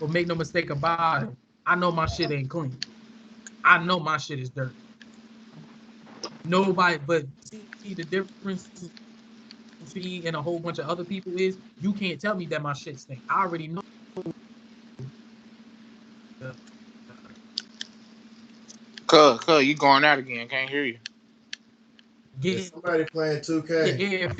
but make no mistake about it, I know my shit ain't clean. I know my shit is dirty. Nobody, but see the difference between me and a whole bunch of other people is you can't tell me that my shit stink. I already know. Cuz, you going out again? Can't hear you. Is Get somebody playing 2K? yeah,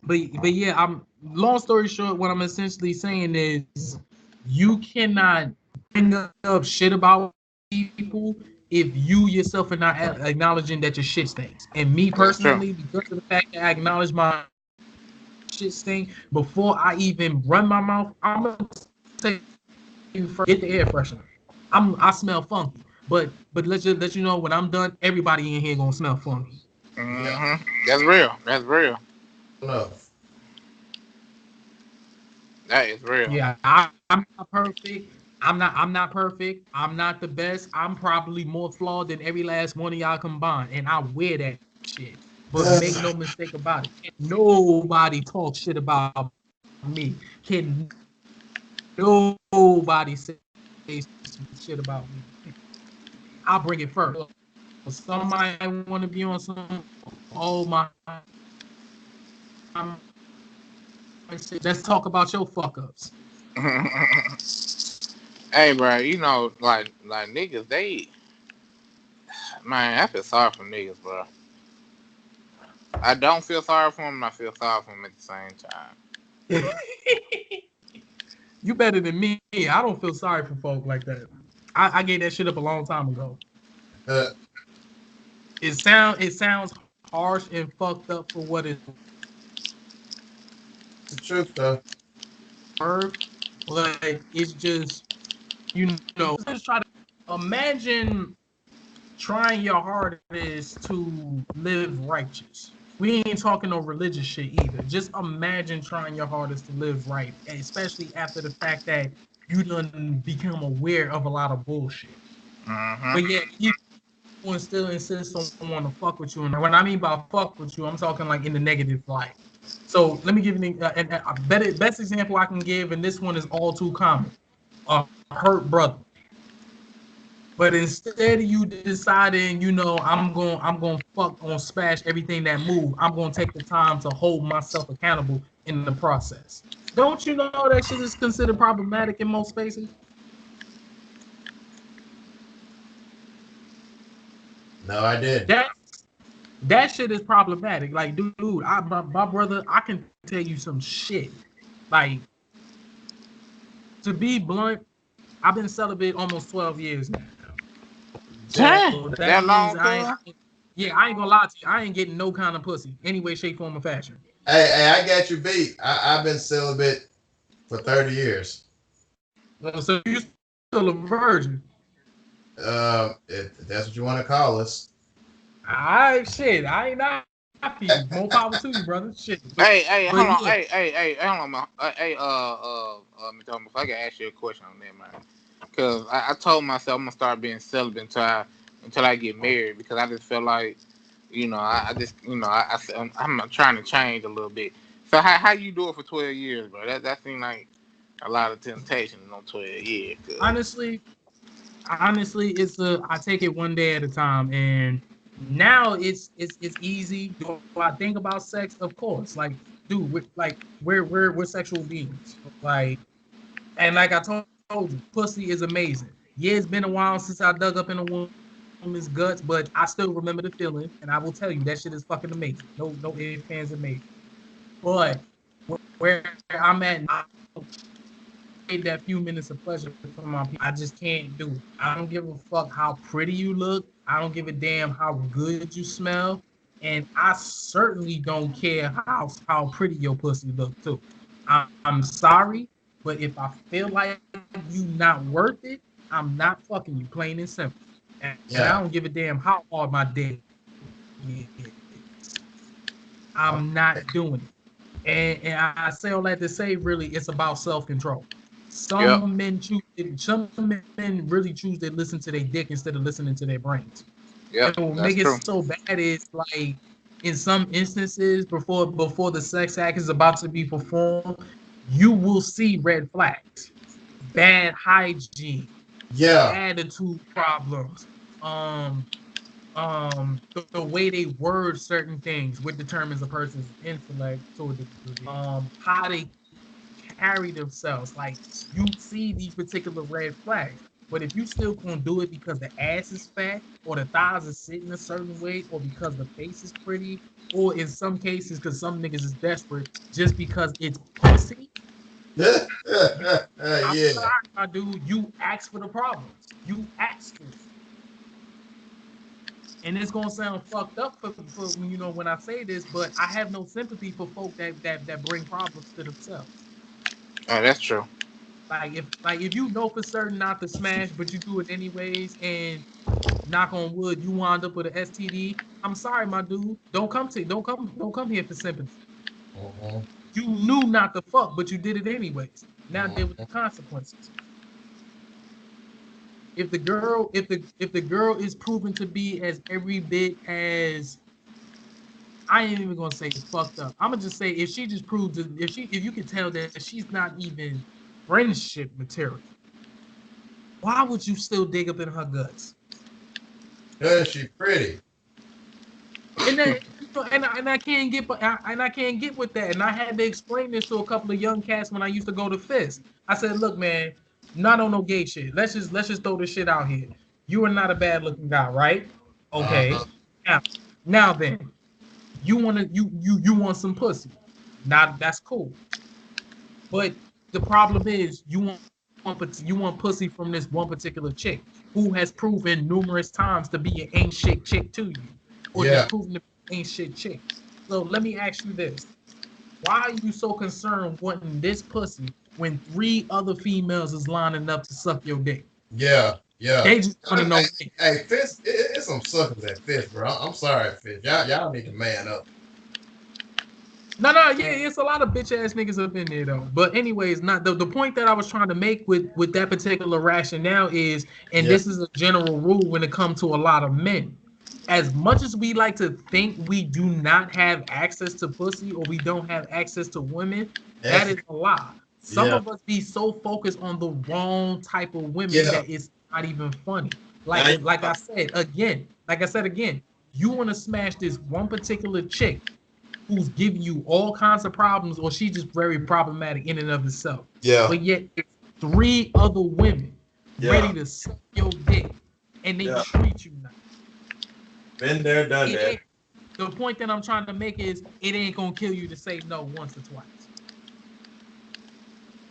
but yeah, I'm long story short, what I'm essentially saying is you cannot bring up shit about people if you yourself are not acknowledging that your shit stinks. And me That's true. personally, because of the fact that I acknowledge my shit stink before I even run my mouth, I'm gonna say you first, get the air freshener. I smell funky, but let's just let you know when I'm done, everybody in here gonna smell funky. Yeah. That's real. That's real. No. That is real. Yeah, I'm not perfect. I'm not perfect. I'm not the best. I'm probably more flawed than every last one of y'all combined. And I wear that shit. But make no mistake about it. Nobody talk shit about me. Can nobody say shit about me. I'll bring it first. Somebody want to be on some, oh my, let's talk about your fuck ups. Hey, bro, you know, like niggas, they, man, I feel sorry for niggas, bro. I don't feel sorry for them. I feel sorry for them at the same time. You better than me. I don't feel sorry for folk like that. I gave that shit up a long time ago. Uh, It sounds harsh and fucked up for what it's it's the truth, though. worth. Like it's just just try to imagine trying your hardest to live righteous. We ain't talking no religious shit either. Just imagine trying your hardest to live right, especially after the fact that you done become aware of a lot of bullshit. Mm-hmm. But yet people still insist on wanting to fuck with you. And when I mean by fuck with you, I'm talking like in the negative light. So let me give you a best example I can give, and this one is all too common. A hurt brother. But instead of you deciding, I'm going fuck on smash everything that move, I'm gonna take the time to hold myself accountable in the process. Don't you know that shit is considered problematic in most spaces? No, I did. That that shit is problematic. Like, dude, my brother, I can tell you some shit. Like, to be blunt, I've been celibate almost 12 years now. So Damn, that that means long, cuz? yeah, I ain't gonna lie to you. I ain't getting no kind of pussy, any way, shape, form, or fashion. Hey, I got you beat. I've been celibate for 30 years. So you still a virgin. If that's what you want to call us. I shit, I ain't not happy. More power to you, brother. Shit, Hey, but hold on. yeah, Hold on, man. Mr. Thomas, if I can ask you a question on that, man. Because I told myself I'm gonna start being celibate until I get married because I just feel like, I just, I'm trying to change a little bit. So how you do it for 12 years, bro? That seems like a lot of temptation on 12 years. Cause, honestly, I take it one day at a time, and now it's easy. Do I think about sex? Of course. Like, dude, we're sexual beings. Like, and like I told you, pussy is amazing. Yeah, it's been a while since I dug up in a woman's guts, but I still remember the feeling, and I will tell you that shit is fucking amazing. No ifs, ands, and maybes. But where I'm at now, that few minutes of pleasure for my people. I just can't do it. I don't give a fuck how pretty you look. I don't give a damn how good you smell. And I certainly don't care how pretty your pussy look too. I'm sorry, but if I feel like you not worth it, I'm not fucking you, plain and simple. And I Yeah. don't give a damn how hard my dick is. I'm Okay. not doing it. And I say all that to say, really, it's about self-control. yep, Some men really choose to listen to their dick instead of listening to their brains. And yep, what make that's it true. so bad is like in some instances before the sex act is about to be performed, you will see red flags. bad hygiene, Yeah. attitude problems, the way they word certain things, which determines a person's intellect to a degree, how they carry themselves. Like you see these particular red flags. But if you still gonna do it because the ass is fat or the thighs are sitting a certain way or because the face is pretty, or in some cases because some niggas is desperate just because it's pussy, you, I'm Yeah. sorry, my dude, you ask for the problems. You ask for it. And it's gonna sound fucked up for when I say this, but I have no sympathy for folk that bring problems to themselves. Oh, that's true. Like if you know for certain not to smash, but you do it anyways, and knock on wood, you wind up with an STD. I'm sorry, my dude. Don't come here for sympathy. Mhm. You knew not to fuck, but you did it anyways. Now deal with Mhm. the consequences. If the girl is proven to be as every bit as I ain't even gonna say fucked up. I'm gonna just say if she just proves if you can tell that she's not even friendship material, why would you still dig up in her guts? Cause she pretty. And that and I can't get and I can't get with that. And I had to explain this to a couple of young cats when I used to go to Fist. I said, look, man, not on no gay shit. Let's just throw this shit out here. You are not a bad looking guy, right? Okay. Uh-huh. Now, now then, you want some pussy. Not that's cool. But the problem is you want pussy from this one particular chick who has proven numerous times to be an ain't shit chick to you, or just Yeah. proven to be an ain't shit chick. So let me ask you this: why are you so concerned wanting this pussy when three other females is lining up to suck your dick? Yeah. Yeah. They just want to know. Hey, Fist, it's some suckers at Fist, bro. I'm sorry, Fist. Y'all need to man up. No, yeah, it's a lot of bitch ass niggas up in there though. But anyways, not the point that I was trying to make with that particular rationale is, and Yeah. this is a general rule when it comes to a lot of men. As much as we like to think we do not have access to pussy or we don't have access to women, that That's is a lie. Some yeah. of us be so focused on the wrong type of women Yeah. that it's not even funny. Now you Like I said again, you want to smash this one particular chick who's giving you all kinds of problems, or she's just very problematic in and of itself. yeah. But yet, three other women ready Yeah. to suck your dick, and they Yeah. treat you nice. Been there, done It that. ain't, the point that I'm trying to make is it ain't gonna kill you to say no once or twice.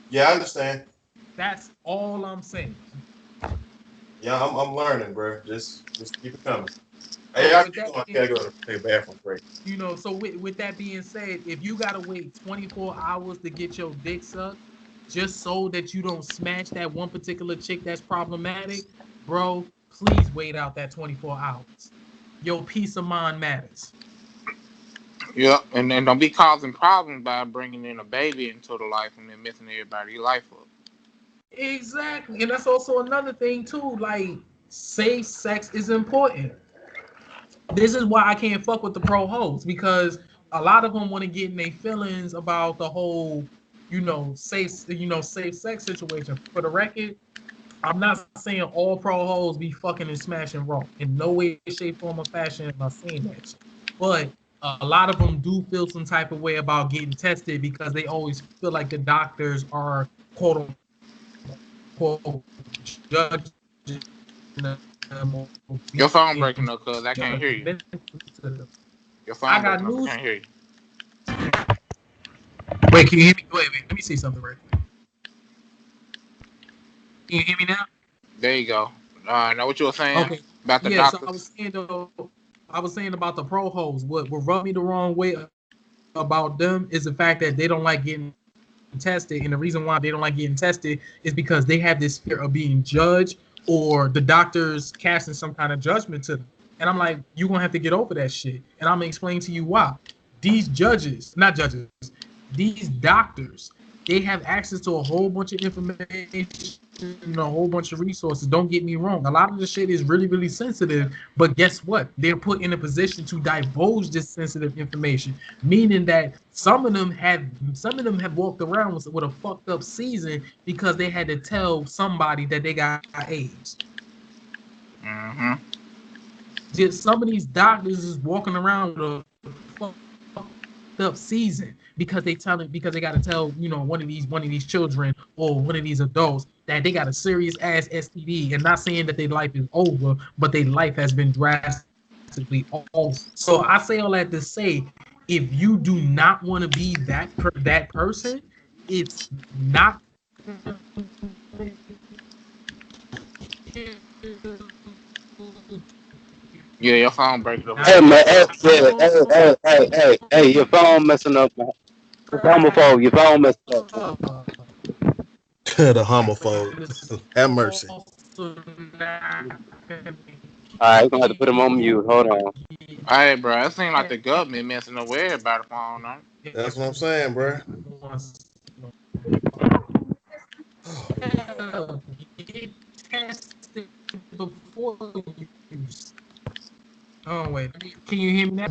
Yeah, I understand. That's all I'm saying. Yeah, I'm learning, bro. Just keep it coming. Hey, So y'all with keep that going. I being, gotta go to take a bathroom break. with that being said, if you gotta wait 24 hours to get your dick sucked, just so that you don't smash that one particular chick that's problematic, bro, please wait out that 24 hours. Your peace of mind matters. Yep, and then don't be causing problems by bringing in a baby into the life and then messing everybody's life up. Exactly. And that's also another thing too. Like, safe sex is important. This is why I can't fuck with the pro hoes, because a lot of them want to get in their feelings about the whole, safe sex situation. For the record, I'm not saying all pro hoes be fucking and smashing raw. In no way, shape, form, or fashion am I saying that shit. But a lot of them do feel some type of way about getting tested because they always feel like the doctors are quote unquote judging them or Your phone being breaking up, cuz I can't hear you. judgmental to them. Your I phone got breaking up. I news. can't hear you. Wait, can you hear me? Wait. Let me see something right quick. Can you hear me now? There you go. Know what you were saying Okay. about the Yeah, so I was doctors? saying though, I was saying about the pro hoes. What rubbed me the wrong way about them is the fact that they don't like getting tested, and the reason why they don't like getting tested is because they have this fear of being judged or the doctors casting some kind of judgment to them. And I'm like, you're gonna have to get over that shit. And I'm gonna explain to you why. These judges, not judges, these doctors, they have access to a whole bunch of information a whole bunch of resources. Don't get me wrong. A lot of the shit is really, really sensitive. But guess what? They're put in a position to divulge this sensitive information, meaning that some of them have walked around with a fucked up season because they had to tell somebody that they got AIDS. Mm-hmm. Just some of these doctors is walking around with a up season because they got to tell one of these children or one of these adults that they got a serious ass STD, and not saying that their life is over, but their life has been drastically altered. So I say all that to say, if you do not want to be that person, it's not Yeah, your phone breaking up a Hey little man, bit, hey, cuz. yeah, hey, your phone messing up, man. It's homophobe, your phone messing up, man. The homophobe. Have mercy. Alright, we're gonna have to put him on mute. Hold on. Hey, bro, it seems like the government messing up with everybody's phone, huh? That's what I'm saying, bro. Get tested before you. Oh wait, can you hear me now?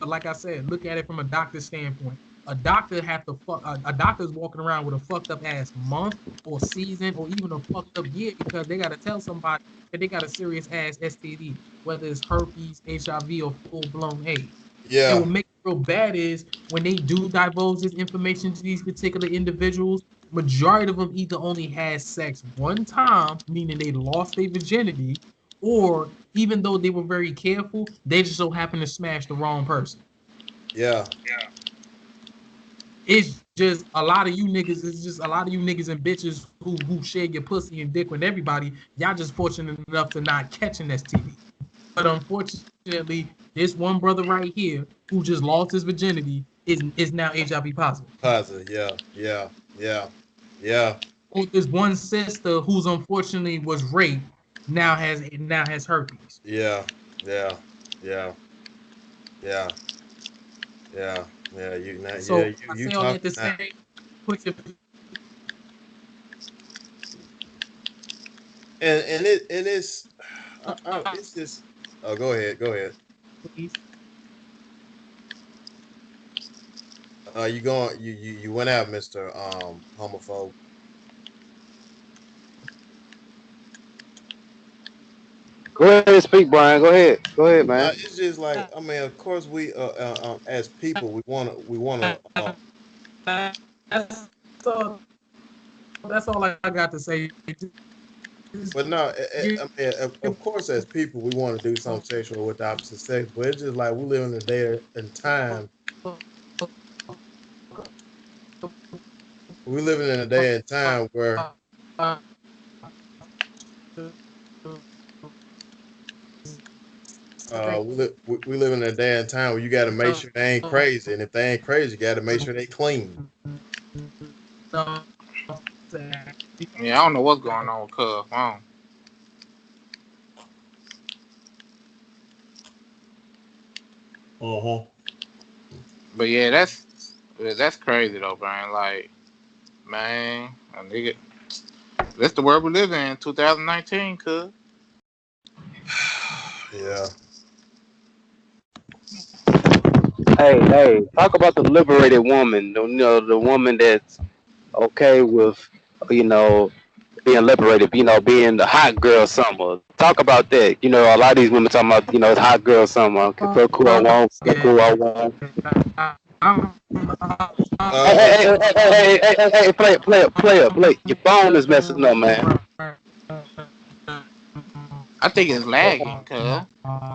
Like I said, look at it from a doctor's standpoint. A doctor's walking around with a fucked up ass month or season or even a fucked up year because they gotta tell somebody that they got a serious ass STD, whether it's herpes, HIV, or full blown AIDS. And Yeah, what makes it real bad is when they do divulge this information to these particular individuals, majority of them either only had sex one time, meaning they lost their virginity, or even though they were very careful, they just so happened to smash the wrong person. yeah, It's just a lot of you niggas. It's just a lot of you niggas and bitches who share your pussy and dick with everybody. Y'all just fortunate enough to not catch an STD. But unfortunately, this one brother right here who just lost his virginity is now HIV positive. positive. Yeah, yeah, yeah, yeah, Or this one sister who's unfortunately was raped now has herpes. yeah, yeah, yeah, yeah, yeah, yeah. You now, yeah, So you I you say all that talking to now. say, put your And it's it's just. Oh, go ahead, go ahead. please. You went out, Mister Homophobe. Go ahead and speak, Brian. Go ahead. Go ahead, man. It's just like I mean, of course we as people we wanna That's all. That's all I got to say. Just but no, give, I mean, of course, as people, we want to do something sexual with the opposite sex, but it's just like we live in a day and time. We're living in a day and time where we live in a day and time where you got to make sure they ain't crazy, and if they ain't crazy, you got to make sure they clean. Yeah, I don't know what's going on with Cub. Uh huh. But yeah, that's crazy though, Brian. Like, man, a nigga, that's the world we live in, 2019, cuz. Yeah. Hey, talk about the liberated woman. The woman that's okay with, you know, being liberated, being the hot girl summer. Talk about that. A lot of these women talking about, it's hot girl summer. I can fuck who I want, fuck who I want. Uh. Play. Your phone is messing up, man. I think it's lagging, cuz.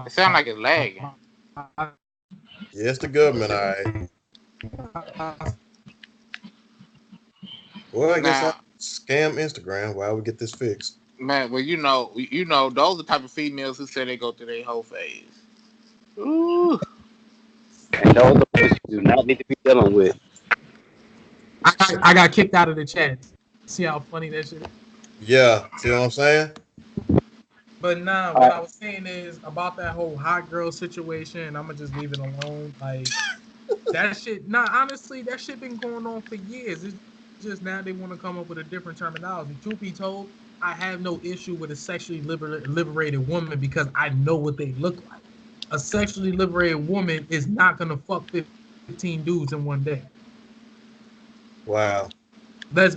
It sounds like it's lagging. Yes, the government. All right. Well, I guess I Now, scam Instagram while we get this fixed. man, well, those are the type of females who say they go through their whole phase. Ooh. And those are the people you do not need to be dealing with. I got kicked out of the chat. See how funny that shit is? Yeah. See what I'm saying? But nah, All what right. I was saying is about that whole hot girl situation. I'm gonna just leave it alone. Like that shit. Nah, honestly, that shit been going on for years. just now they want to come up with a different terminology. Truth be told, I have no issue with a sexually liberated woman because I know what they look like. A sexually liberated woman is not gonna fuck 15 dudes in one day. Wow. Let's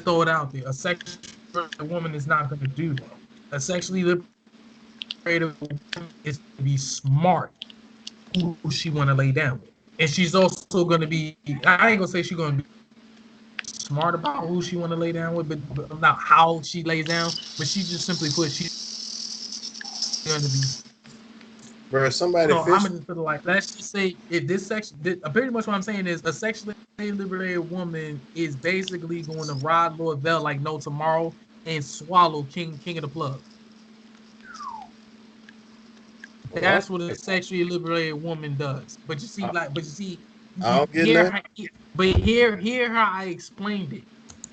throw it out there. A sexually liberated woman is not gonna do that. A sexually liberated woman is to be smart who she want to lay down with. And she's also going to be, I ain't gonna say she's going to be smart about who she want to lay down with, but not how she lays down. But she just simply put, she's going to be smart. Bro, So I'm somebody gonna just fish. put it like, let's just say if this section, pretty much what I'm saying is a sexually liberated woman is basically going to ride Lord Bell like no tomorrow and swallow King of the Plug. Well, That's what a sexually liberated woman does. But you see, I, like, but you see, I don't get here, that. but here how I explained it.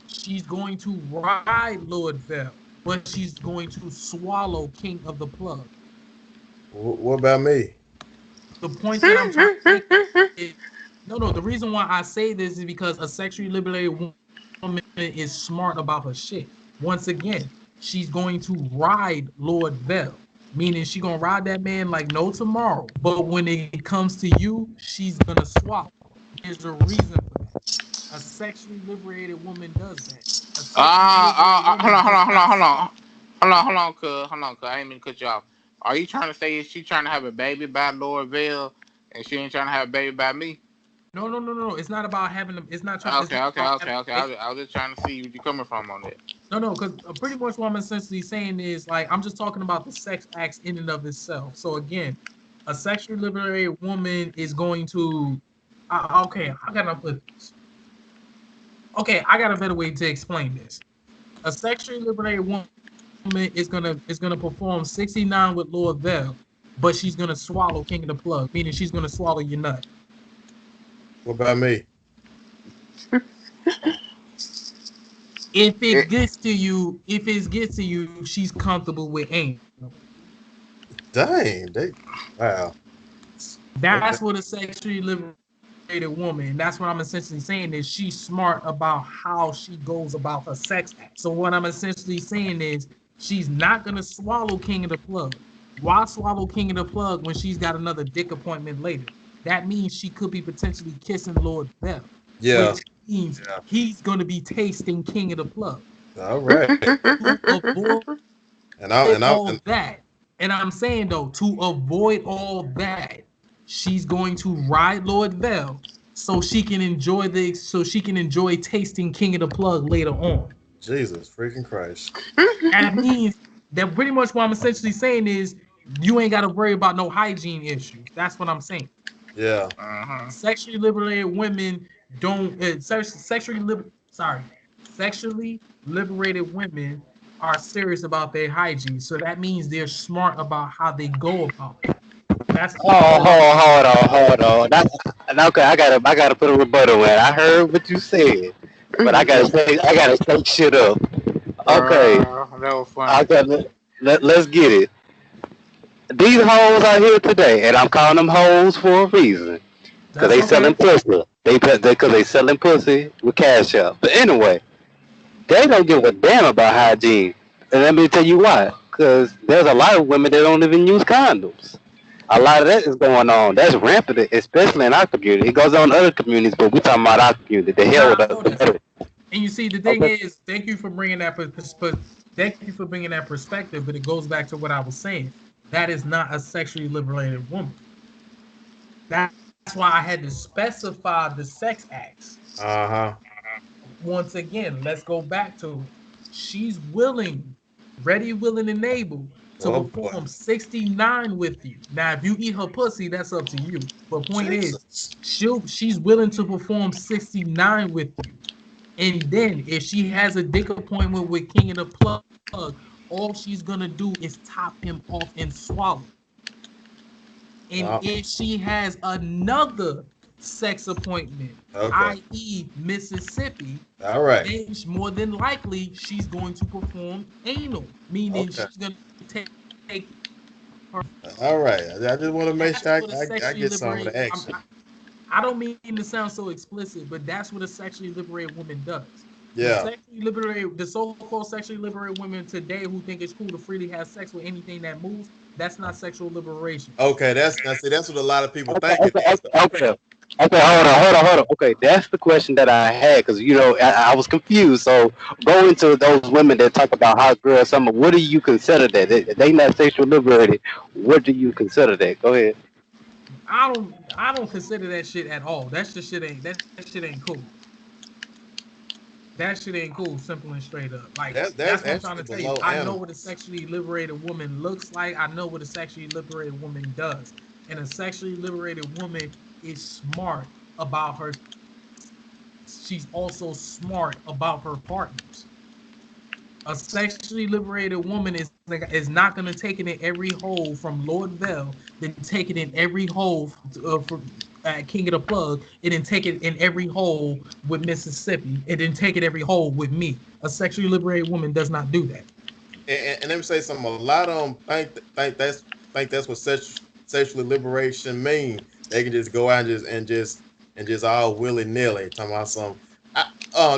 She's going to ride Lord Vel, but she's going to swallow King of the Plug. What about me? The point that I'm trying to make is no, no. The reason why I say this is because a sexually liberated woman is smart about her shit. Once again, she's going to ride Lord Vel, meaning she gonna ride that man like no tomorrow. But when it comes to you, she's gonna swallow. There's a reason for that. A sexually liberated woman does that. A sexually liberated Hold woman on, hold does on, hold not on, hold swallow. on. Hold on, cuz. I ain't mean to cut you off. Are you trying to say is she trying to have a baby by Lord Vale and she ain't trying to have a baby by me? No, no, no, no, no. It's not about having them. It's not trying. It's Okay, not okay, about okay, having. okay. I was just trying to see where you coming from on that. No, no, because pretty much what I'm essentially saying is like I'm just talking about the sex acts in and of itself. So again, a sexually liberated woman is going to. Okay, I gotta put this. Okay, I got a better way to explain this. A sexually liberated woman is gonna perform 69 with Lord Vel, but she's gonna swallow King of the Plug, meaning she's gonna swallow your nut. What about me? If it It, gets to you, she's comfortable with anal. Dang, they. Wow. That's Okay. what a sexually liberated woman. That's what I'm essentially saying is she's smart about how she goes about her sex act. So what I'm essentially saying is she's not gonna swallow King of the Plug. Why swallow King of the Plug when she's got another dick appointment later? That means she could be potentially kissing Lord Bell, Yeah. which means Yeah. he's gonna be tasting King of the Plug. All right. To avoid all that, and I'm saying though, to avoid all that, she's going to ride Lord Vel so she can enjoy tasting King of the Plug later on. Jesus freaking Christ. That means that pretty much what I'm essentially saying is you ain't got to worry about no hygiene issues. That's what I'm saying. Yeah. uh-huh. Sexually liberated women don't sexually liberated women are serious about their hygiene. So that means they're smart about how they go about that. That's Oh, all I'm saying. hold on. Okay. I gotta put a rebuttal in. I heard what you said, but I gotta say shit up. Okay, That was I funny. got let's get it. These hoes out here today, and I'm calling them hoes for a reason, cause That's they okay. selling pussy. Cause they selling pussy with cash up. But anyway, they don't give a damn about hygiene, and let me tell you why. Cause there's a lot of women that don't even use condoms. A lot of that is going on. That's rampant, especially in our community. It goes on in other communities, but we talking about our community. The hell Nah, with I us. know that. And you see, the thing Okay. is, thank you for bringing that. Thank you for bringing that perspective. But it goes back to what I was saying. That is not a sexually liberated woman. That's why I had to specify the sex acts. Uh huh. Once again, let's go back to it. She's willing, ready, willing, and able to Oh boy. perform 69 with you. Now, if you eat her pussy, that's up to you. But point is, Jesus. she's willing to perform 69 with you. And then if she has a dick appointment with King of the Plug, all she's gonna do is top him off and swallow. And Wow. if she has another sex appointment, Okay. i.e., Mississippi, All right. then more than likely she's going to perform anal, meaning Okay. she's going to take her. All right. I just want to make That's sure what a sexually I get some of liberated. the action. I I don't mean to sound so explicit, but that's what a sexually liberated woman does. Yeah. The so-called sexually liberated women today who think it's cool to freely have sex with anything that moves, that's not sexual liberation. Okay, that's what a lot of people Okay, think it okay, is. okay, okay. Okay, hold on. Okay, that's the question that I had because I was confused. So go into those women that talk about hot girl summer. What do you consider that? They not sexual liberated. What do you consider that? Go ahead. I don't consider that shit at all. That shit ain't cool. That shit ain't cool, simple and straight up. Like that's That's what I'm trying to actually tell you. below I know what a animals. sexually liberated woman looks like. I know what a sexually liberated woman does. And a sexually liberated woman is smart about her. She's also smart about her partners. A sexually liberated woman is not going to take it in every hole from Lord Vell, then take it in every hole from King of the Plug, and then take it in every hole with Mississippi, and then take it every hole with me. A sexually liberated woman does not do that. And let me say something. A lot of them think that's what sexually liberation mean. They can just go out and just all willy nilly talking about some.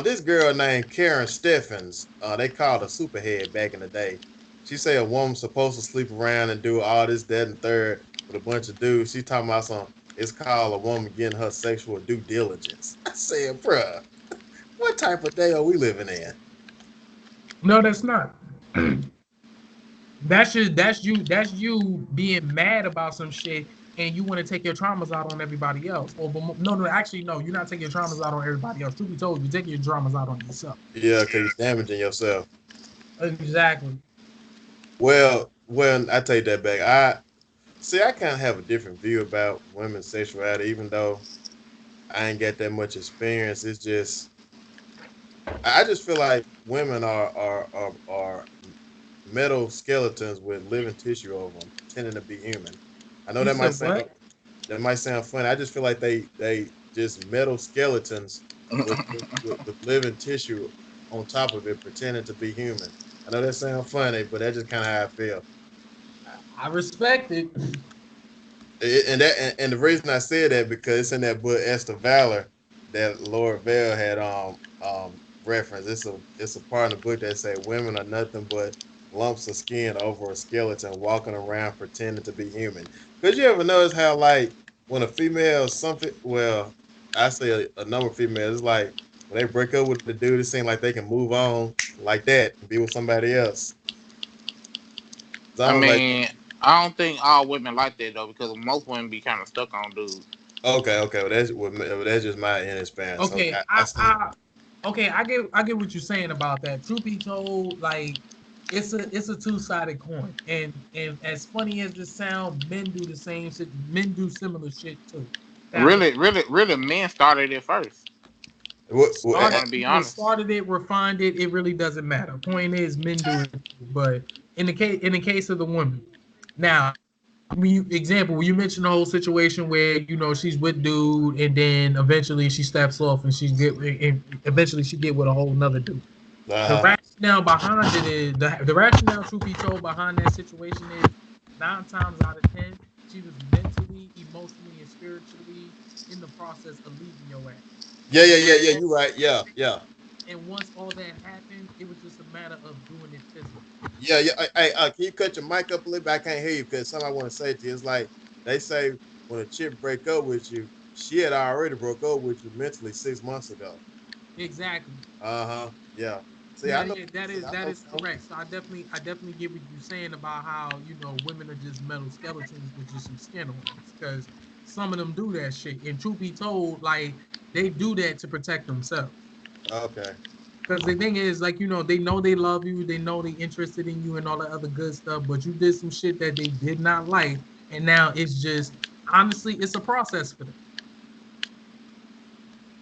This girl named Karen Steffens. They called her Superhead back in the day. She say a woman's supposed to sleep around and do all this, that, and third with a bunch of dudes. She talking about some. It's called a woman getting her sexual due diligence. I said, bruh, what type of day are we living in? No, that's not. That's you being mad about some shit and you want to take your traumas out on everybody else. Or no, actually no, you're not taking your traumas out on everybody else. Truth be told, you're taking your traumas out on yourself. Yeah, because you're damaging yourself. Exactly. Well, I take that back. I kind of have a different view about women's sexuality, even though I ain't got that much experience. It's just I just feel like women are metal skeletons with living tissue over them, pretending to be human. I know You said what? that might sound funny. I just feel like they just metal skeletons with living tissue on top of it, pretending to be human. I know that sounds funny, but that's just kind of how I feel. I respect it. And the reason I said that because it's in that book Esther Valor that Lord Vale had referenced. It's a part of the book that say women are nothing but lumps of skin over a skeleton walking around pretending to be human. Cause you ever notice how like when a female something I say a number of females, it's like when they break up with the dude, it seems like they can move on like that and be with somebody else. So I I don't like mean, I don't think all women like that though, because most women be kind of stuck on dudes. okay, that's just my inexperience. Okay, Okay, I see. okay, I get what you're saying about that. Truth be told, like it's a two-sided coin. And as funny as this sound, men do the same shit. Men do similar shit too. Now, Really, men started it first. If we started want to be people honest. started it, refined it, it really doesn't matter. Point is men do it too. But in the case of the woman, now example, when you mentioned the whole situation where she's with dude and then eventually she steps off and eventually she get with a whole nother dude. The Uh-huh. rationale behind it is the rationale, truth be told, behind that situation is 9 times out of 10 she was mentally, emotionally, and spiritually in the process of leaving your ass. And Yeah. You're right. Yeah. once all that happened, it was just a matter of doing it physically. Yeah. Hey, can you cut your mic up a little bit? I can't hear you because something I want to say to you. It's like they say when a chick break up with you, she had already broke up with you mentally 6 months ago. Exactly. Uh-huh. Yeah. See, I Yeah, know. yeah, that See, is I that know is some. correct. So I definitely get what you're saying about how women are just metal skeletons with just some skin on them, because some of them do that shit. And truth be told, like they do that to protect themselves. Okay. Because the thing is, like they know they love you, they know they interested in you and all that other good stuff, but you did some shit that they did not like, and now it's just honestly, it's a process for them.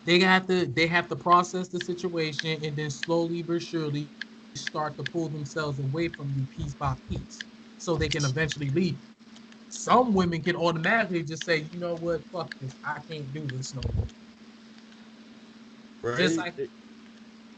They have to process the situation and then slowly but surely start to pull themselves away from you piece by piece so they can eventually leave. Some women can automatically just say, you know what, fuck this, I can't do this no more. Just Right. like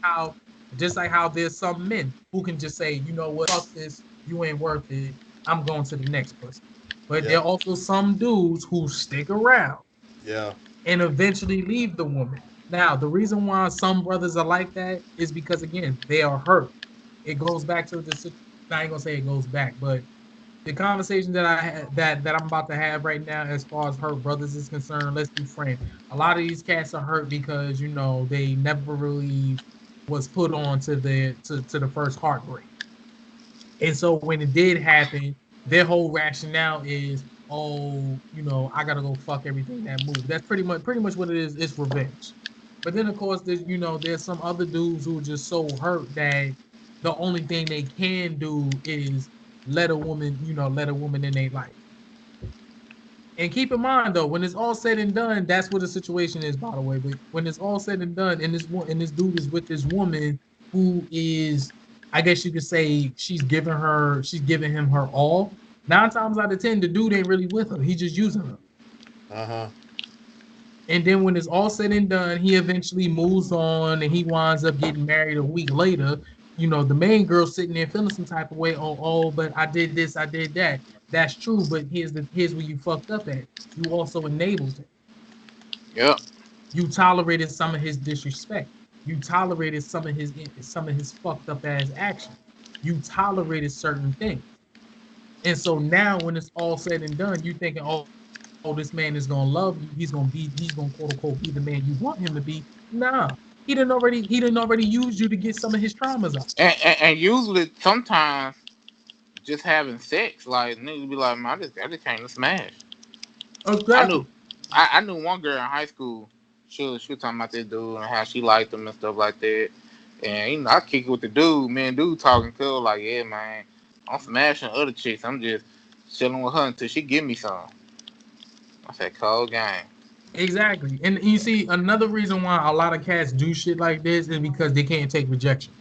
how just like how there's some men who can just say, you know what, fuck this, you ain't worth it, I'm going to the next person. But there Yeah. are also some dudes who stick around Yeah. and eventually leave the woman. Now, the reason why some brothers are like that is because again, they are hurt. It goes back to the. I ain't gonna say it goes back, but the conversation that I had that I'm about to have right now, as far as hurt brothers is concerned, let's be frank. A lot of these cats are hurt because they never really was put on to the first heartbreak. And so when it did happen, their whole rationale is, oh, I gotta go fuck everything that moved. That's pretty much what it is. It's revenge. But then of course there's some other dudes who are just so hurt that the only thing they can do is let a woman in their life. And keep in mind though, when it's all said and done, that's what the situation is, by the way. But when it's all said and done, and this dude is with this woman who is, I guess you could say, she's giving him her all. 9 times out of 10, the dude ain't really with her. He's just using her. Uh-huh. And then when it's all said and done, he eventually moves on and he winds up getting married a week later. The main girl sitting there feeling some type of way. Oh, but I did this, I did that. That's true, but here's where you fucked up at. You also enabled it. Yep. You tolerated some of his disrespect. You tolerated some of his fucked up ass actions. You tolerated certain things. And so now when it's all said and done, you thinking, oh, this man is gonna love you. He's gonna quote unquote be the man you want him to be. Nah. He didn't already use you to get some of his traumas out. And usually, sometimes, just having sex, like niggas be like, man, I just came to smash. I knew, Exactly. I knew one girl in high school. She was talking about this dude and how she liked him and stuff like that. And I kick it with the dude. Me and dude talking cool, like, yeah, man, I'm smashing other chicks. I'm just chilling with her until she give me some. I said, cold game. Exactly. And you see, another reason why a lot of cats do shit like this is because they can't take rejection.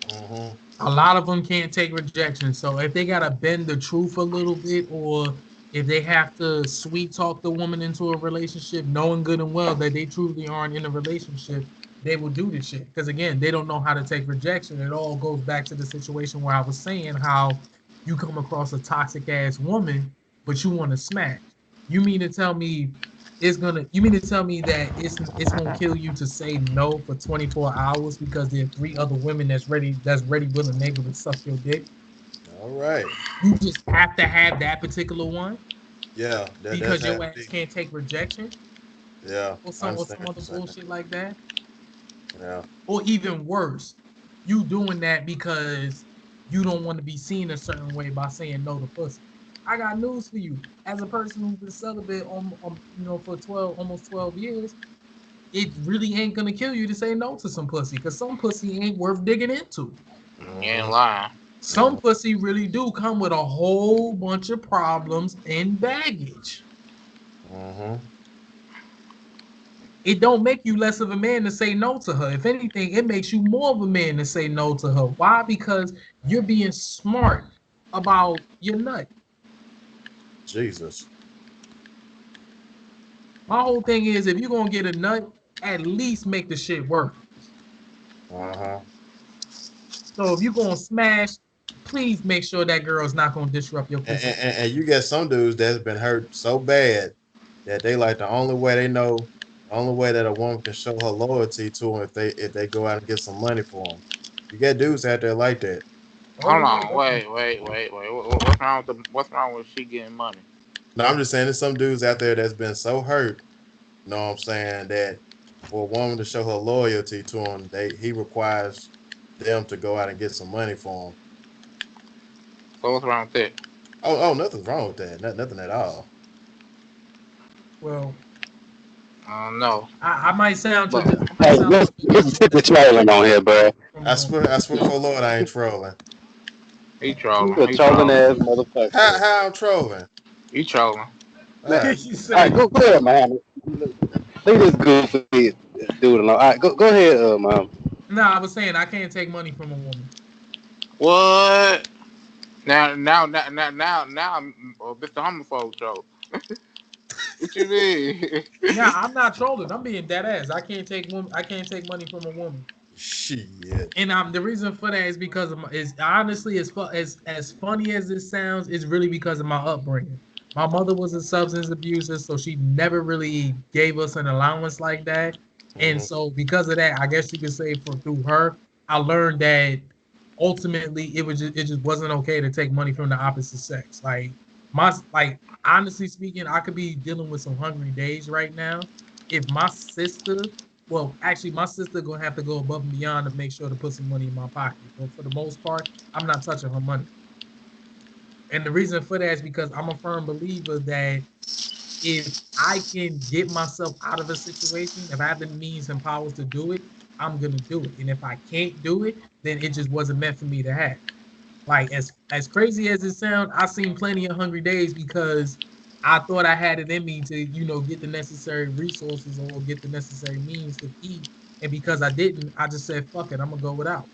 Mm-hmm. A lot of them can't take rejection. So if they gotta bend the truth a little bit, or if they have to sweet talk the woman into a relationship, knowing good and well that they truly aren't in a relationship, they will do this shit. Because again, they don't know how to take rejection. It all goes back to the situation where I was saying how you come across a toxic ass woman, but you want to smash. You mean to tell me you mean to tell me that it's gonna kill you to say no for 24 hours because there are 3 other women that's ready willing and able to suck your dick? All right. You just have to have that particular one Yeah, that's because half your ass deep. can't take rejection Yeah, I or understand some what other you're saying. bullshit like that. Yeah. Or even worse, you doing that because you don't want to be seen a certain way by saying no to pussy. I got news for you. As a person who's been celibate for almost 12 years, it really ain't gonna kill you to say no to some pussy because some pussy ain't worth digging into. You ain't Mm-hmm. lying. Some pussy really do come with a whole bunch of problems and baggage. Mm-hmm. It don't make you less of a man to say no to her. If anything, it makes you more of a man to say no to her. Why? Because you're being smart about your nut. Jesus. My whole thing is if you're gonna get a nut, at least make the shit work. Uh-huh. So if you're gonna smash, please make sure that girl's not gonna disrupt your And, pussy. and you get some dudes that's been hurt so bad that they like the only way they know, the only way that a woman can show her loyalty to them if they go out and get some money for them. You get dudes out there like that. Oh Hold yeah, on, definitely. wait. What's wrong with what's wrong with she getting money? No, I'm just saying there's some dudes out there that's been so hurt, you know what I'm saying, that for a woman to show her loyalty to him, he requires them to go out and get some money for him. So what's wrong with that? Oh, nothing's wrong with that. Nothing at all. Well, I don't know, I might sound but I might Hey, sound a little bit let's get the traditional trolling on here, bro. from I swear for Lord, I ain't trolling. he You trolling. a He trolling trolling. ass motherfucker. How I'm trolling? He trolling. Man, Uh, you all right, said go ahead, man. Leave this goofy dude alone. All right, go ahead, man. no, I was saying I can't take money from a woman. What? Now, I'm Mr. Homophobe troll. What you mean? Yeah, I'm not trolling. I'm being dead ass. I can't take money from a woman. shit. And the reason for that is because is honestly as funny as this sounds, it's really because of my upbringing. My mother was a substance abuser, so she never really gave us an allowance like that. And Hmm. so because of that, I guess you could say for through her, I learned that ultimately it just wasn't okay to take money from the opposite sex. Like honestly speaking, I could be dealing with some hungry days right now. If my sister, well, actually my sister gonna have to go above and beyond to make sure to put some money in my pocket. But for the most part, I'm not touching her money. And the reason for that is because I'm a firm believer that if I can get myself out of a situation, if I have the means and powers to do it, I'm gonna do it. And if I can't do it, then it just wasn't meant for me to have. Like as crazy as it sounds, I've seen plenty of hungry days because I thought I had it in me to, get the necessary resources or get the necessary means to eat. And because I didn't, I just said, fuck it, I'm gonna go without.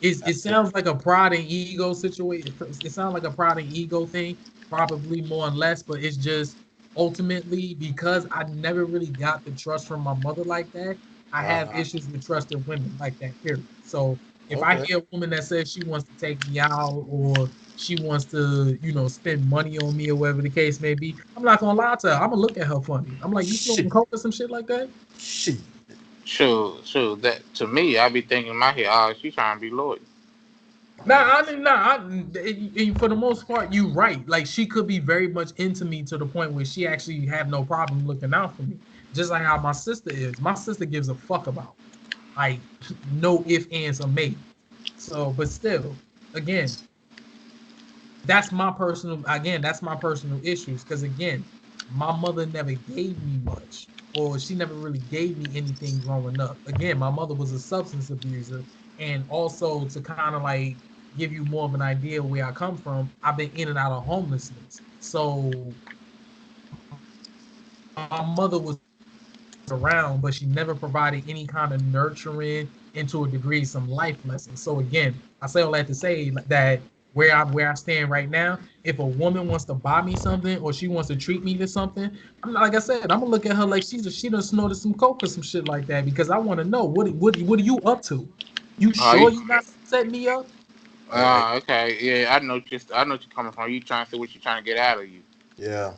It sounds like a pride and ego situation. It sounds like a pride and ego thing, probably more and less, but it's just ultimately because I never really got the trust from my mother like that. I have Uh-huh. issues with trusting women like that, period. So if I Okay. hear a woman that says she wants to take me out or she wants to, spend money on me or whatever the case may be, I'm not gonna lie to her. I'm gonna look at her funny. I'm like, you smoking Shit. coke or some shit like that? Shit. Sure, sure. That to me, I be thinking in my head, oh, she trying to be loyal. Nah, I didn't. Nah, for the most part, you right. Like she could be very much into me to the point where she actually have no problem looking out for me. Just like how my sister is. My sister gives a fuck about me. Like no if, ands, or maybe. So, but still, again, that's my personal issues. Because again, my mother never gave me much, or she never really gave me anything growing up. Again, my mother was a substance abuser, and also to kind of like give you more of an idea where I come from, I've been in and out of homelessness. So my mother was around, but she never provided any kind of nurturing and to a degree some life lessons. So again, I say all that to say that where I stand right now, if a woman wants to buy me something or she wants to treat me to something, I'm not, like I said, I'm gonna look at her like she done snorted some coke or some shit like that because I want to know what are you up to? You You, sure you not setting me up? Hey, okay, yeah, I know what you're coming from. You trying to see what you trying to get out of you. yeah.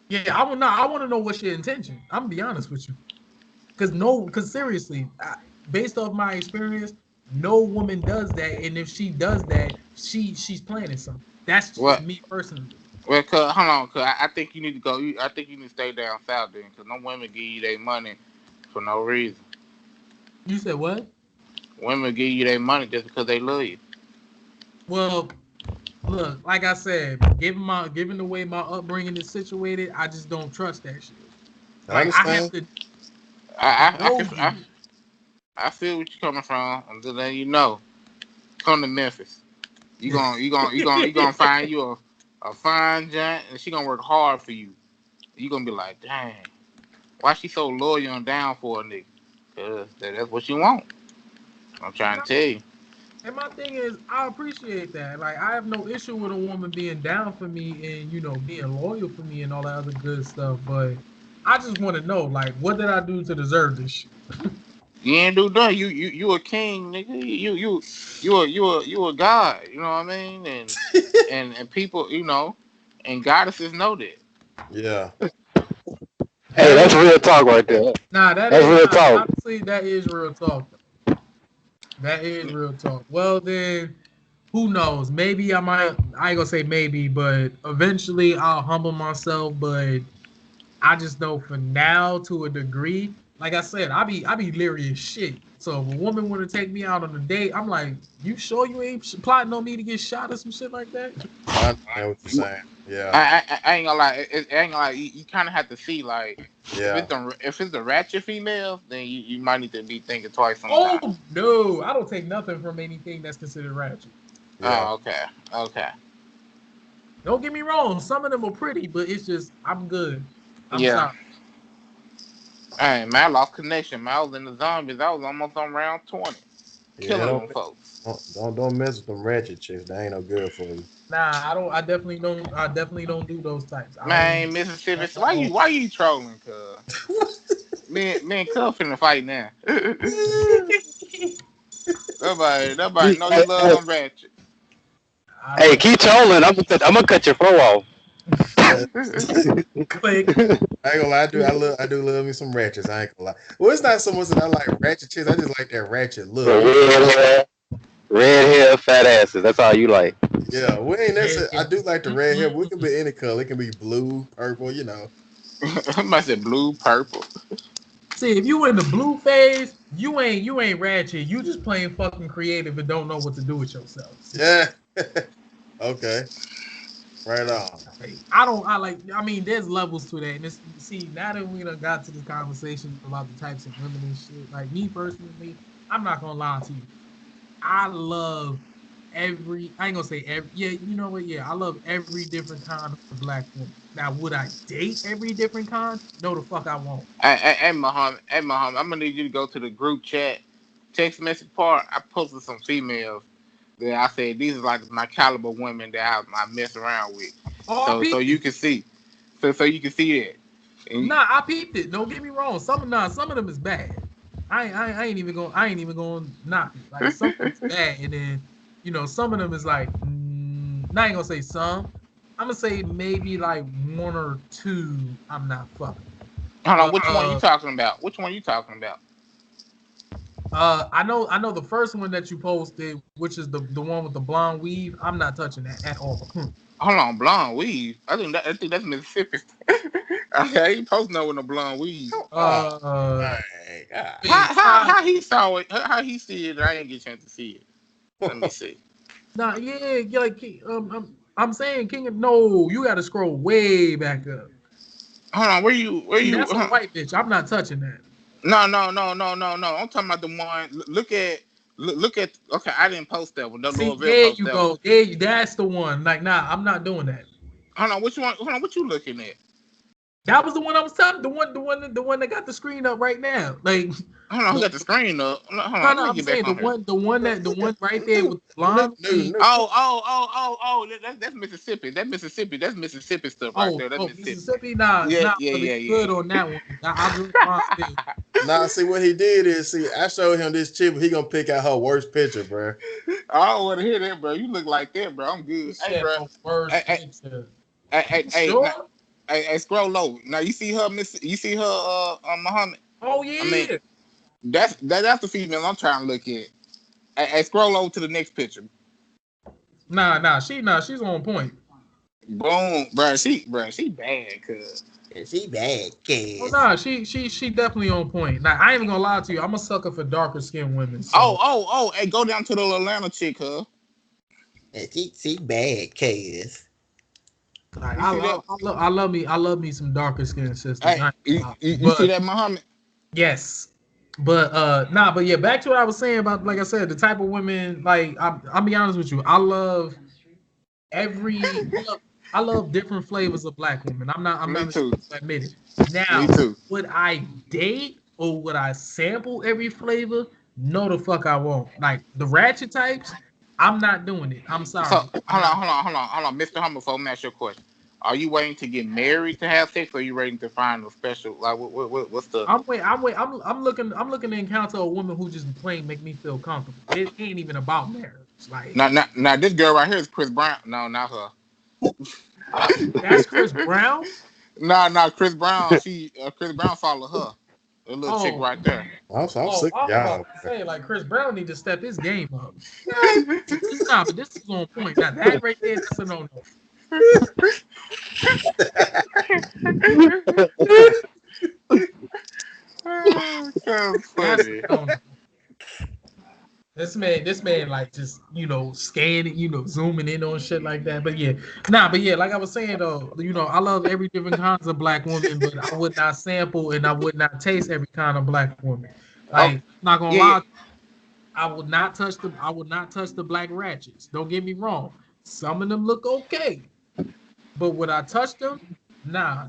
Yeah, I want to know what's your intention. I'm gonna be honest with you. Because seriously, based off my experience, no woman does that, and if she does that, she's planning something. That's just What? me personally. Well, cause hold on, cause I think you need to go. I think you need to stay down south then, cause no women give you their money for no reason. You said what? Women give you their money just because they love you. Well, look, like I said, given the way my upbringing is situated, I just don't trust that shit. I Like I have understand. to I know can you. I feel what you're coming from. I'm just letting you know. Come to Memphis. You gonna find you a fine giant, and she gonna work hard for you. You gonna be like, dang, why she so loyal and down for a nigga? Cause that's what you want. I'm and trying to tell you. And my thing is, I appreciate that. Like, I have no issue with a woman being down for me and being loyal for me and all that other good stuff. But I just want to know, like, what did I do to deserve this shit? You ain't do nothing. You a king, nigga. You a god. You know what I mean? And people, and goddesses know that. Yeah. Hey, That that's is real talk right there. nah. That That's is real nah. talk. Honestly, that is real talk. That is real talk. Well, then, who knows? Maybe I might. I ain't gonna say maybe, but eventually I'll humble myself. But I just know for now, to a degree, like I said, I be leery as shit. So if a woman want to take me out on a date, I'm like, you sure you ain't plotting on me to get shot or some shit like that? I understand what you're saying. Yeah. I ain't gonna lie. I ain't gonna lie. You kind of have to see like Yeah. if it's the ratchet female, then you might need to be thinking twice sometimes. Oh no, I don't take nothing from anything that's considered ratchet. Yeah. Oh, okay, okay, Don't get me wrong, some of them are pretty, but it's just I'm good. I'm yeah. sorry. Hey man, I lost connection. Man, I was in the zombies. I was almost on round 20, Yeah. killing them folks. Don't mess with them ratchet chicks. They ain't no good for you. Nah, I don't. I definitely don't. I definitely don't do those types. I don't. Man, Mississippi, so Uh-uh. why you trolling? Cuz me and Cuff finna fight now. Nobody know you Hey, love hey, them ratchet. I hey, look. keep trolling. I'm gonna cut your flow off. Click. I ain't gonna lie, I do love me some ratchets. I ain't gonna lie. Well, it's not so much that I like ratchet chicks. I just like that ratchet look. Red hair, fat asses. That's all you like. Yeah, we ain't Yeah, necessarily. yeah. I do like the red hair. But we can be any color. It can be blue, purple. You know. I must say blue, purple. See, if you in the blue phase, you ain't ratchet. You just plain fucking creative and don't know what to do with yourself. Yeah. Okay. Right on. Like, I mean, there's levels to that. And it's, see, now that we done got to this conversation about the types of women and shit, like me personally, I'm not gonna lie to you. I love I ain't gonna say every, yeah, you know what? Yeah, I love every different kind of black woman. Now, would I date every different kind? No, the fuck I won't. Hey, Muhammad, I'm gonna need you to go to the group chat, text message part. I posted some females that I said these are like my caliber women that I mess around with. Oh, So you can see, so you can see that. And, nah, I peeped it. Don't get me wrong. Some of them is bad. I ain't even going to knock it. Like some of them is bad, and then some of them is like, I ain't gonna say some. I'm gonna say maybe like one or two. I'm not fucking. hold on, But which one you talking about? Which one you talking about? I know the first one that you posted, which is the one with the blonde weave. I'm not touching that at all. Hold on, blonde weave. I think that's Mississippi. Okay, I ain't posting no with no blonde weave. Hey, God. How he saw it? How he see it? I didn't get a chance to see it. Let me see. Nah, yeah, like I'm saying, no, you got to scroll way back up. Hold on, where See, you? that's a white bitch. I'm not touching that. No. I'm talking about the one. Look at. Okay, I didn't post that one. The See, Louisville there post you that one. go. That's the one. Like, nah, I'm not doing that. Hold on, which one? Hold on, what you looking at? That was the one I was telling. The one that got the screen up right now. Like, Hold on, who got the screen up? Hold on, no, let me I'm get back saying on here. the one right there with the blonde. That's Mississippi. That's Mississippi stuff right Oh, there. That's Mississippi. Mississippi. Nah, Yeah, nah, yeah, brother, yeah, you good yeah. on that one. I drink mine still. Nah, see what he did is I showed him this chick, but he gonna pick out her worst picture, bro. I don't want to hear that, bro. You look like that, bro. I'm He good. Hey, said bro. the worst Hey, picture. now, Sure. scroll low. Now you see her, Miss. You see her, Muhammad. Oh I mean, yeah. that's the female I'm trying to look at. Hey, scroll over to the next picture. She's on point. Boom, bro. She bad, cuz. She bad, Oh kids. nah, she definitely on point. Now I ain't even gonna lie to you. I'm a sucker for darker skinned women. Oh, So oh, oh. Hey, go down to the Atlanta chick, huh? And she bad, kids. like You see that? I love me some darker skinned sisters. Hey, I ain't gonna lie. you see But that, Muhammad? yes. But yeah, back to what I was saying about, like I said, the type of women, like I'll be honest with you. Every I love different flavors of black women. I'm Me not ashamed too. to admit it. Me Now, too. would I date or would I sample every flavor? No, the fuck I won't. Like the ratchet types, I'm not doing it. I'm So sorry. I'm not. hold on, Mr. Humble. Before I ask your question, are you waiting to get married to have sex, or are you waiting to find a special? Like, what's the? I'm looking to encounter a woman who just plain make me feel comfortable. It ain't even about marriage. Like Now, this girl right here is Chris Brown. No, not her. that's Chris Brown. Chris Brown. Chris Brown follow her. The little chick Oh, right there. I'm oh, sick I of was about y'all. to say like Chris Brown need to step his game up. But this is on point. Now that right there, that's a no no. That's That's a funny. no no. This man, like just scanning, zooming in on shit like that. But yeah, like I was saying though, I love every different kinds of black women, but I would not sample and I would not taste every kind of black woman. Oh, Like, I'm not gonna yeah, yeah. lie, I would not touch the black ratchets. Don't get me wrong. Some of them look okay, but would I touch them? Nah.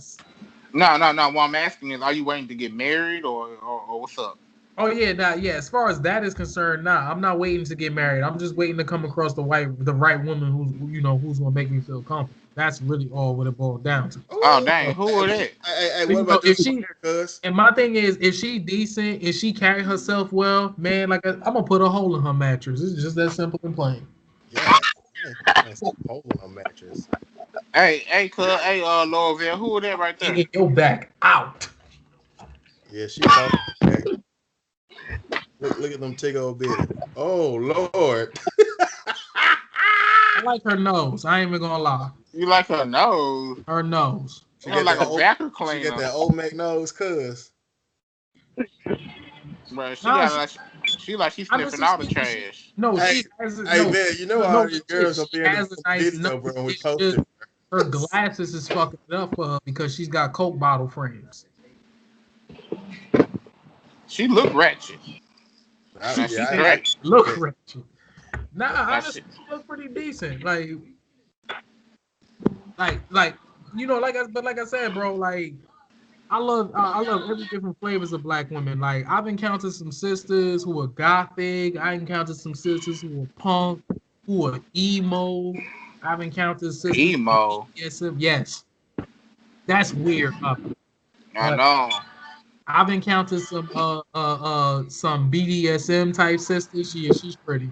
No. What I'm asking is, are you waiting to get married, or what's up? Oh yeah, yeah. As far as that is concerned, nah. I'm not waiting to get married. I'm just waiting to come across the right woman who's gonna make me feel comfortable. That's really all what it boils down to. Oh, Ooh. dang, who are that? Hey, But, what about this if one she here, cuz? and my thing is, if she decent, if she carry herself well, man, like I'm gonna put a hole in her mattress. It's just that simple and plain. Yeah. That's a hole in a mattress. Louisville, who was that right there? Taking your back out. Yeah, she talking. Okay. Look at them tick old bitty. Oh Lord. I like her nose. I ain't even gonna lie. You like her nose? Her nose. She You look got like that a old. vacuum She got cleaner, that old Mac nose, cuz. bro. She No, got like she like she's sniffing honestly all the speaking, trash. no, Hey, she has a hey no, man, you know no, all no these legit. girls gonna She be in has a the nice video, nose. bro, when we It's post just it. her glasses is fucking it up for her because she's got Coke bottle frames. She look ratchet. Now She she Yeah, said, I straight. "Look, yeah. Rachel." Nah, Now she, honestly, she look pretty decent. Like like I said, bro. Like I love every different flavors of black women. Like I've encountered some sisters who are gothic. I encountered some sisters who are punk, who are emo. I've encountered sisters who are emo. BDSM. Yes, that's weird. I But know. I've encountered some BDSM type sisters. Yeah, she's pretty.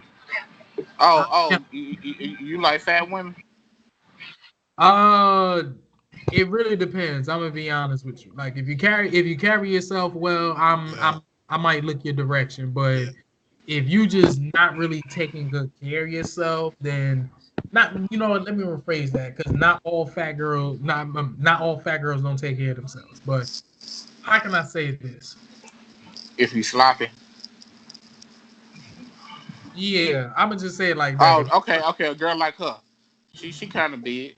I, You like fat women? uh, it really depends. I'm gonna be honest with you. Like if you carry yourself well, Yeah, I might look your direction. But yeah. if you just not really taking good care of yourself, then not let me rephrase that because not all fat girls don't take care of themselves. But how can I say this? If you sloppy. Yeah, I'm gonna just say it like that. Oh, okay. A girl like her. She kind of big.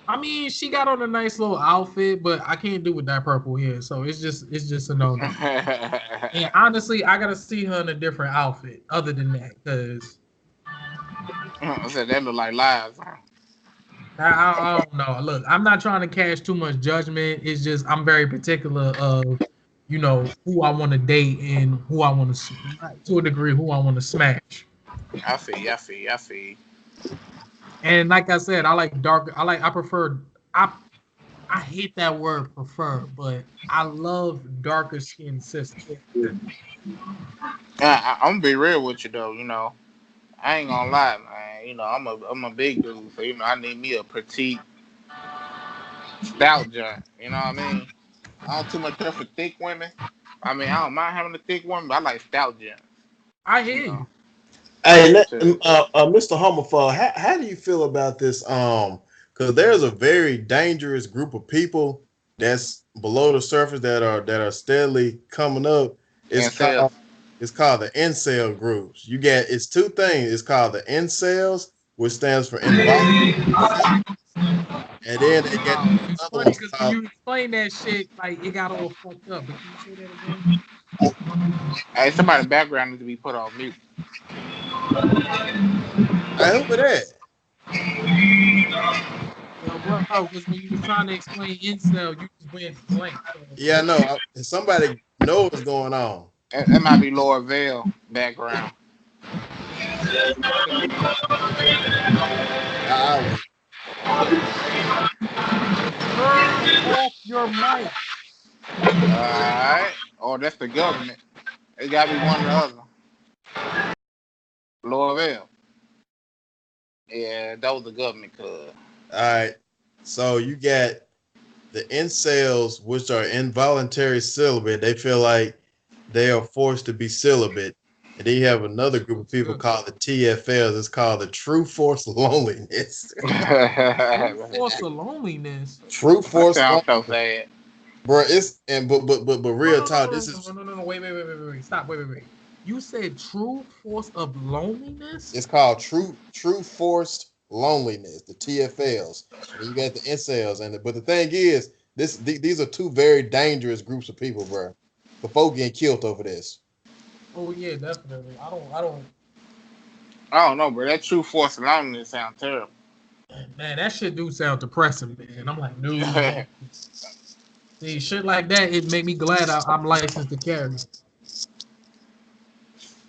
I mean, she got on a nice little outfit, but I can't do with that purple hair, so it's just a no no. And honestly, I gotta see her in a different outfit other than that, because I said that look like lies. Huh? I don't know. Look, I'm not trying to cast too much judgment. It's just I'm very particular of who I want to date and who I want to to a degree who I want to smash. I feel. And like I said, I like dark. I prefer. I hate that word prefer, but I love darker skinned sisters. I'm gonna be real with you though. I ain't gonna lie, man. I'm a big dude, so I need me a petite stout joint. You know what I mean? I don't too much care for thick women. I mean, I don't mind having a thick woman, but I like stout joints. I You hear know, you. Hey, to Mr. Homophobe, how do you feel about this? Because there's a very dangerous group of people that's below the surface that are steadily coming up. It's and sell. called it's called the incel groups. It's two things. It's called the incels, which stands for involuntary, and then they got Wow, these it's other funny ones because when called. you explain that shit, like it got all fucked up. But can you say that again? Hey, somebody background needs to be put on mute. Hey, who for that? Yo, bro, because when you was trying to explain incel, you just went blank. So Yeah, I know. Somebody knows what's going on. It might be Laura Vale background. I wait. turn off your mic. Alright. Oh, that's the government. It gotta be one or the other. Laura Vale. Yeah, that was the government cuz. All right. So you got the incels, which are involuntary celibate. They feel like they are forced to be celibate. And then you have another group of people Good. called the TFLs. It's called the True Force Loneliness. True force of loneliness. True That Force sounds so Loneliness, sad. bro. It's and but No, real no, no, talk. no, This no, is no, no, no, no. Wait. Stop. Wait. You said true force of loneliness? it's called True Forced Loneliness. The TFLs. And you got the incels, but the thing is, these are two very dangerous groups of people, bro. The folk getting killed over this. Oh yeah, definitely. I don't. I don't know, bro. That true force of loneliness sounds terrible. Man, that shit do sound depressing, man. I'm like, no. See, shit like that, it make me glad I'm licensed to carry.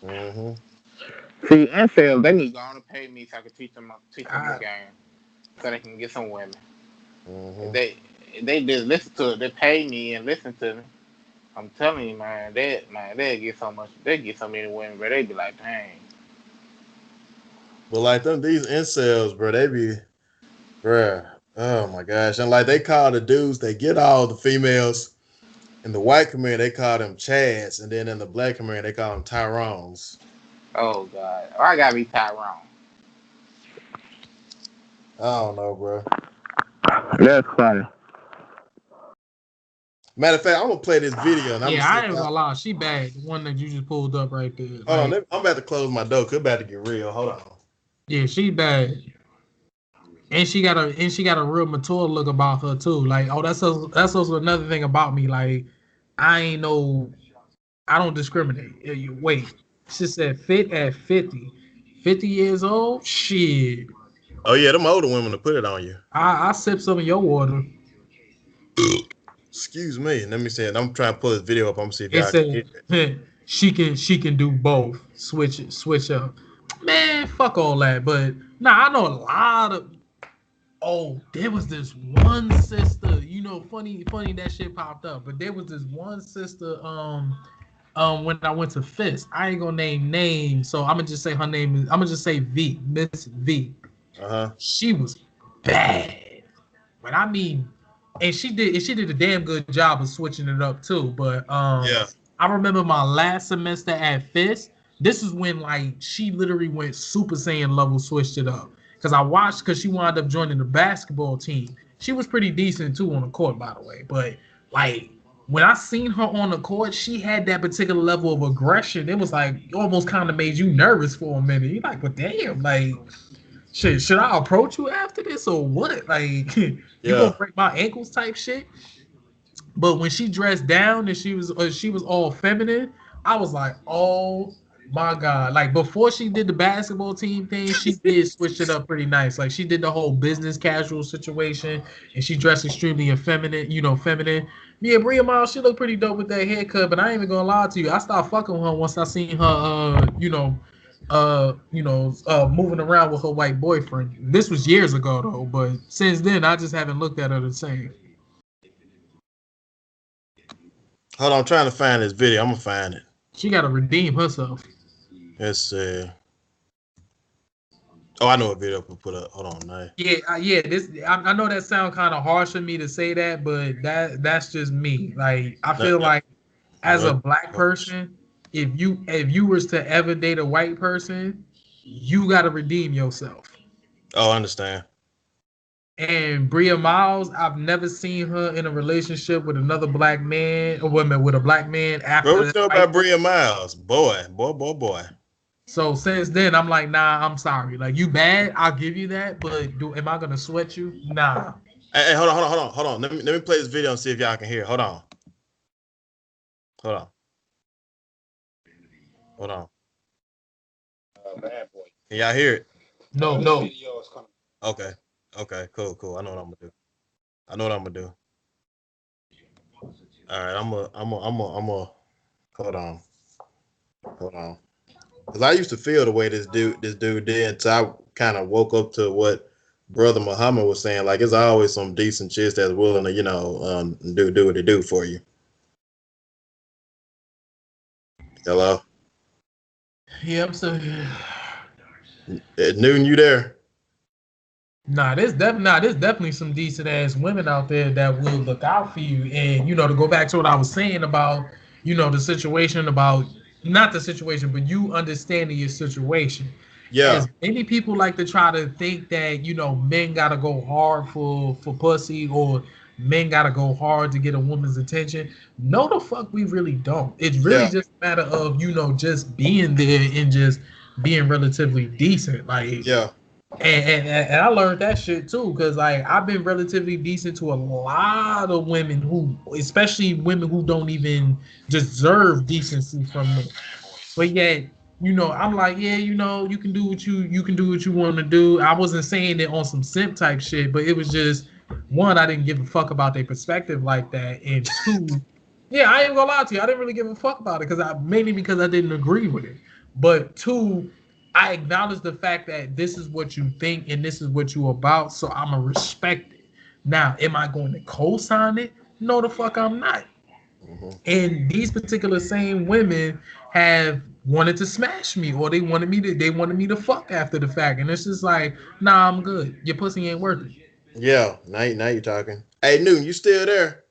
Mm-hmm. See, NFL, they need to go on and pay me so I can teach them the I, game, so they can get some women. If Mm-hmm. they just listen to it, they pay me and listen to me. I'm telling you, man, they get so much, they get so many women, but they be like, dang. But like them, these incels, bro, bruh. Oh my gosh. And like they call the dudes, they get all the females. In the white community, they call them Chads, and then in the black community, they call them Tyrones. Oh God, I gotta be Tyrone. I don't know, bro. That's funny. Matter of fact, I'm gonna play this video, and I'm gonna Yeah, see I if ain't y'all. gonna lie, she bad. The one that you just pulled up right there. Hold on, Like, I'm about to close my door. Cause it's about to get real. Hold on. yeah, she bad. And she got a real mature look about her too. Like, oh, that's also another thing about me. Like, I ain't no I don't discriminate. Wait, she said fit at 50. 50 years old? Shit. Oh yeah, them older women to put it on you. I sip some of your water. Excuse me. Let me see it. I'm trying to pull this video up. I'm gonna see if It y'all can hear said it. she can do both. Switch up. Man, fuck all that. But nah, I know a lot of. Oh, there was this one sister. Funny that shit popped up. But there was this one sister. When I went to Fist, I ain't gonna name names, so I'm gonna just say her name is. I'm gonna just say V, Miss V. Uh huh. She was bad, but I mean, and she did a damn good job of switching it up too. But Yeah. I remember my last semester at Fist. This is when like she literally went Super Saiyan level, switched it up. Cause I watched, cause she wound up joining the basketball team. She was pretty decent too on the court, by the way. But like when I seen her on the court, she had that particular level of aggression. It was like it almost kind of made you nervous for a minute. You're like, but damn, like shit, should I approach you after this or what? Like you gonna Yeah. break my ankles type shit? But when she dressed down and she was all feminine, I was like, oh my god! Like before she did the basketball team thing, she did switch it up pretty nice. Like she did the whole business casual situation, and she dressed extremely effeminate. Feminine. Yeah, Bria Miles, she looked pretty dope with that haircut. But I ain't even gonna lie to you, I stopped fucking with her once I seen her. Moving around with her white boyfriend. This was years ago though, but since then I just haven't looked at her the same. Hold on. I'm trying to find this video. I'm gonna find it. She got to redeem herself. Let's see. Oh, I know what video I put up. Hold on, now. Yeah. I know that sound kind of harsh for me to say that, but that's just me. Like I No, feel no, like as a no. black person, if you was to ever date a white person, you got to redeem yourself. Oh, I understand. And Bria Miles, I've never seen her in a relationship with another black man or woman with a black man Bro, after what that you know white. about Bria Miles? Boy, boy, boy, boy. So since then, I'm like, nah, I'm sorry. Like you bad, I'll give you that, but am I gonna sweat you? Nah. Hey, hold on, hold on, hold on, hold on. Let me play this video and see if y'all can hear. Hold on, hold on, hold on. Can y'all hear it? No. Okay, okay, cool, cool. I know what I'm gonna do. I know what I'm gonna do. All right, hold on, hold on. Cause I used to feel the way this dude did until I kind of woke up to what Brother Muhammad was saying. Like, it's always some decent chicks that's willing to, do what they do for you. Hello, Yeah, I'm so. Newton, you there? There's definitely some decent ass women out there that will look out for you. And to go back to what I was saying about, the situation about not the situation, but you understanding your situation. Yeah, As many people like to try to think that, men gotta go hard for pussy or men gotta go hard to get a woman's attention. No, the fuck we really don't. It's really yeah, just a matter of, just being there and just being relatively decent. Like yeah, and I learned that shit too, because like I've been relatively decent to a lot of women who, especially women who don't even deserve decency from men. But yet, I'm like, yeah, you can do what you want to do. I wasn't saying it on some simp type shit, but it was just one, I didn't give a fuck about their perspective like that, and two, yeah, I ain't gonna lie to you, I didn't really give a fuck about it mainly because I didn't agree with it. But two, I acknowledge the fact that this is what you think and this is what you about, so I'ma respect it. Now, am I going to co-sign it? No, the fuck I'm not. hmm And these particular same women have wanted to smash me, or they wanted me to fuck after the fact, and it's just like, nah, I'm good. Your pussy ain't worth it. Yeah, now you talking. Hey, Newton, you still there?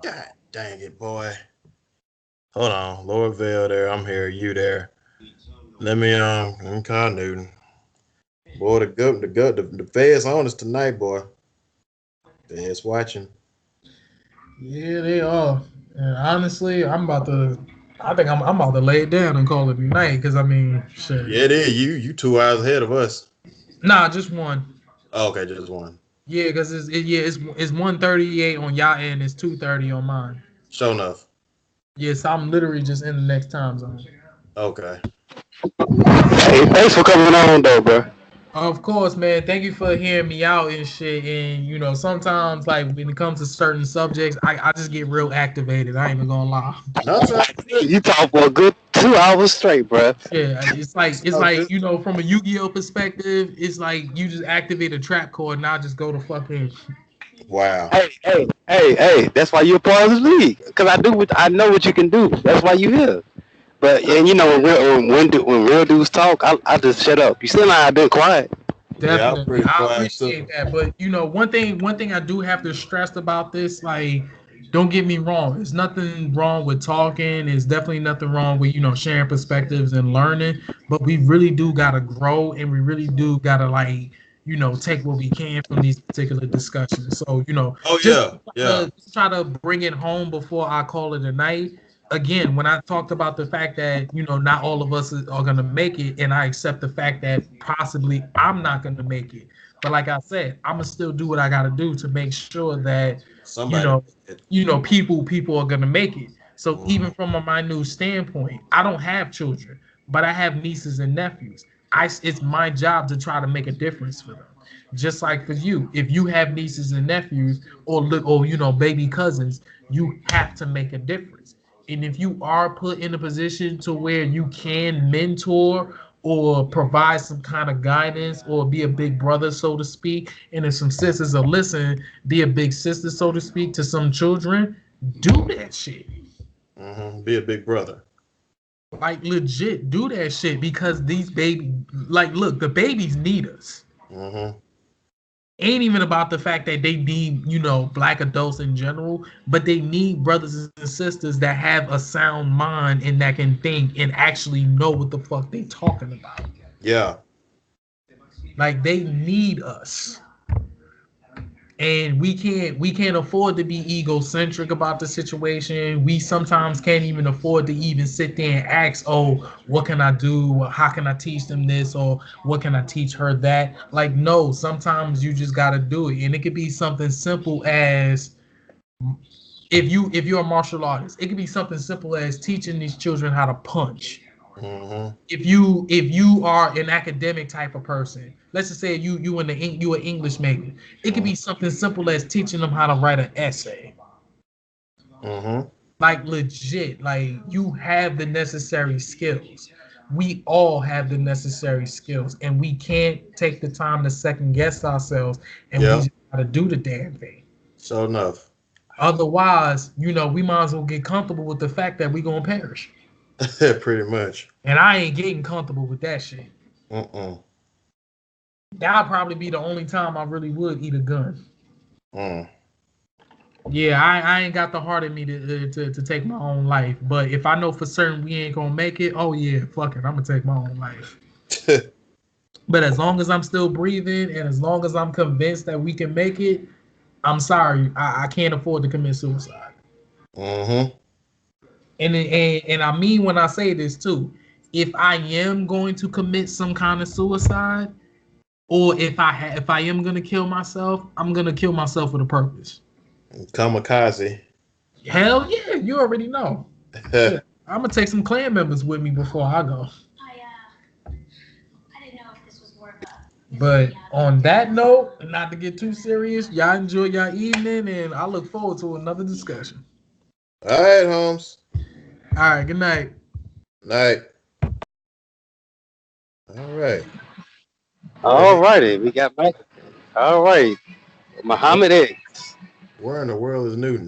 God dang it, boy. Hold on, Lord Vale there. I'm here. You there? Let me call Newton. Boy, the feds on us tonight, boy. Feds watching. Yeah, they are. And honestly, I think I'm about to lay it down and call it a night because I mean, shit. Yeah, it is. You 2 hours ahead of us. Nah, just one. Oh, okay, just one. Yeah, because it's 1:38 on y'all end. It's 2:30 on mine. Sure enough. Yes, I'm literally just in the next time zone. Okay. Hey, thanks for coming on though, bro. Of course, man. Thank you for hearing me out and shit. And sometimes like when it comes to certain subjects, I just get real activated. I ain't even gonna lie. No, it's all good. You talk for a good 2 hours straight, bro. Yeah, it's All like good. from a Yu-Gi-Oh perspective, it's like you just activate a trap card and I just go to fucking. Wow. Hey. That's why you're a part of the league. Cause I know what you can do. That's why you here. But and you know when real dudes talk, I just shut up. You still not I've been quiet. Yeah, I'm Definitely, pretty I quiet appreciate too. that. But one thing I do have to stress about this, like, don't get me wrong. There's nothing wrong with talking. There's definitely nothing wrong with sharing perspectives and learning. But we really do gotta grow, and we really do gotta like take what we can from these particular discussions. So Oh just yeah, yeah. just try to bring it home before I call it a night. Again, when I talked about the fact that not all of us are gonna make it, and I accept the fact that possibly I'm not gonna make it, but like I said, I'm gonna still do what I gotta do to make sure that you Somebody. know people are gonna make it. So even Mhm. from a minute standpoint, I don't have children, but I have nieces and nephews. It's my job to try to make a difference for them. Just like for you, if you have nieces and nephews or baby cousins, you have to make a difference. And if you are put in a position to where you can mentor or provide some kind of guidance or be a big brother, so to speak, and if some sisters are listening, be a big sister, so to speak, to some children, do that shit. Be a big brother. Like legit, do that shit because these baby, like, look, the babies need us. Hmm. Ain't even about the fact that they need, black adults in general, but they need brothers and sisters that have a sound mind and that can think and actually know what the fuck they talking about. Yeah. Like they need us. And we can't afford to be egocentric about the situation. We sometimes can't even afford to even sit there and ask, oh, what can I do, how can I teach them this, or what can I teach her that. Like, no, sometimes you just got to do it, and it could be something simple as if you're a martial artist, it could be something simple as teaching these children how to punch. Hmm. If you are an academic type of person, let's just say you an English major, it could Hmm. be something simple as teaching them how to write an essay. Hmm. Like legit, like you have the necessary skills. We all have the necessary skills, and we can't take the time to second guess ourselves, and we Yeah. just gotta do the damn thing. Sure enough. Otherwise, we might as well get comfortable with the fact that we gonna perish. Pretty much. And I ain't getting comfortable with that shit. Mm-mm. That'll probably be the only time I really would eat a gun. Mm. Yeah, I ain't got the heart in me to take my own life. But if I know for certain we ain't gonna make it, oh yeah, fuck it, I'm gonna take my own life. But as long as I'm still breathing and as long as I'm convinced that we can make it, I'm sorry, I can't afford to commit suicide. Hmm. And I mean when I say this too, if I am going to commit some kind of suicide, or if I am gonna kill myself, I'm gonna kill myself with a purpose. Kamikaze. Hell yeah, you already know. Shit, I'm gonna take some clan members with me before I go. But on that note, not to get too serious, y'all enjoy your evening, and I look forward to another discussion. All right, Holmes. All right, good night. Night. All right. Who the All heck? righty, we got back. All right, Where, Muhammad X. where in the world is Newton?